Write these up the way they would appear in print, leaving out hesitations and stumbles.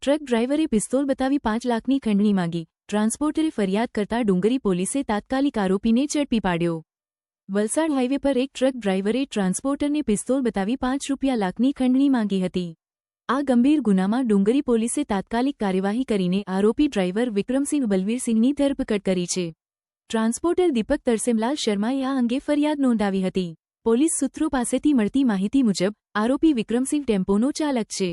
Truck ડ્રાઈવરે pistol બતાવી 5 લાખની ખંડણી માંગી. ટ્રાન્સપોર્ટરે ફરિયાદ કરતા ડુંગરી પોલીસે તાત્કાલિક આરોપીને ઝડપી પાડ્યો. વલસાડ હાઈવે પર એક ટ્રક ડ્રાઈવરે ટ્રાન્સપોર્ટરને પિસ્તોલ બતાવી 5 લાખની ખંડણી માંગી હતી. આ ગંભીર ગુનામાં ડુંગરી પોલીસે તાત્કાલિક કાર્યવાહી કરીને આરોપી ડ્રાઈવર વિક્રમસિંહ બલવીરસિંહની ધરપકડ કરી છે. ટ્રાન્સપોર્ટર દીપક તરસેમલાલ શર્માએ આ અંગે ફરિયાદ નોંધાવી હતી. પોલીસ સૂત્રો પાસેથી મળતી માહિતી મુજબ આરોપી વિક્રમસિંહ ટેમ્પોનો ચાલક છે.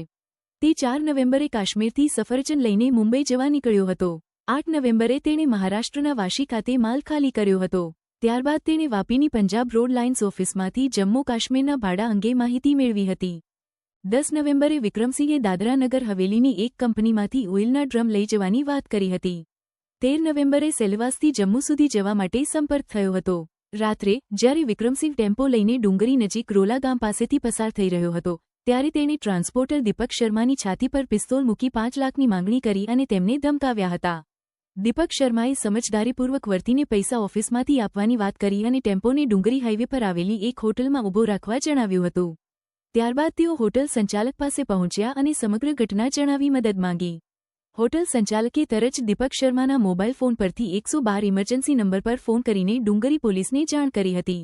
તે 4 નવેમ્બરે કાશ્મીરથી સફરજન લઈને મુંબઈ જવા નીકળ્યો હતો. 8 નવેમ્બરે તેણે મહારાષ્ટ્રના વાશી ખાતે માલ ખાલી કર્યો હતો. ત્યારબાદ તેણે વાપીની પંજાબ રોડ લાઇન્સ ઓફિસમાંથી જમ્મુ કાશ્મીરના ભાડા અંગે માહિતી મેળવી હતી. 10 નવેમ્બરે વિક્રમસિંહે દાદરા નગર હવેલીની એક કંપનીમાંથી ઓઇલના ડ્રમ લઈ જવાની વાત કરી હતી. 13 નવેમ્બરે સેલવાસથી જમ્મુ સુધી જવા માટે સંપર્ક થયો હતો. રાત્રે જ્યારે વિક્રમસિંહ ટેમ્પો લઈને ડુંગરી નજીક રોલા ગામ પાસેથી પસાર થઈ રહ્યો હતો ત્યારે તેણે ટ્રાન્સપોર્ટર દીપક શર્માની છાતી પર પિસ્તોલ મૂકી 5 લાખની માંગણી કરી અને તેમને ધમકાવ્યા હતા. દીપક શર્માએ સમજદારીપૂર્વક વર્તીને પૈસા ઓફિસમાંથી આપવાની વાત કરી અને ટેમ્પોને ડુંગરી હાઈવે પર આવેલી એક હોટલમાં ઊભો રાખવા જણાવ્યું હતું. ત્યારબાદ તેઓ હોટલ સંચાલક પાસે પહોંચ્યા અને સમગ્ર ઘટના જણાવી મદદ માંગી. હોટલ સંચાલકે તરત જ દીપક શર્માના મોબાઈલ ફોન પરથી 112 ઇમરજન્સી નંબર પર ફોન કરીને ડુંગરી પોલીસને જાણ કરી હતી.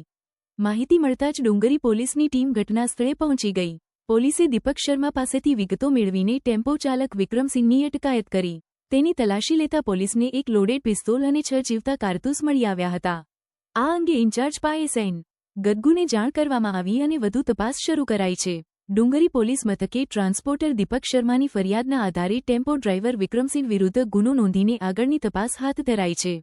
માહિતી મળતા જ ડુંગરી પોલીસની ટીમ ઘટના સ્થળે પહોંચી ગઈ. પોલીસે દીપક શર્મા પાસેથી વિગતો મેળવીને ટેમ્પો ચાલક વિક્રમસિંહની અટકાયત કરી. તેની તલાશી લેતા પોલીસને એક લોડેડ પિસ્તોલ અને 6 જીવતા કારતૂસ મળી આવ્યા હતા. આ અંગે ઇન્ચાર્જ પાએસએન ગદગુને જાણ કરવામાં આવી અને વધુ તપાસ શરૂ કરાઈ છે. ડુંગરી પોલીસ મથકે ટ્રાન્સપોર્ટર દીપક શર્માની ફરિયાદના આધારે ટેમ્પો ડ્રાઈવર વિક્રમસિંહ વિરુદ્ધ ગુનો નોંધીને આગળની તપાસ હાથ ધરાઈ છે.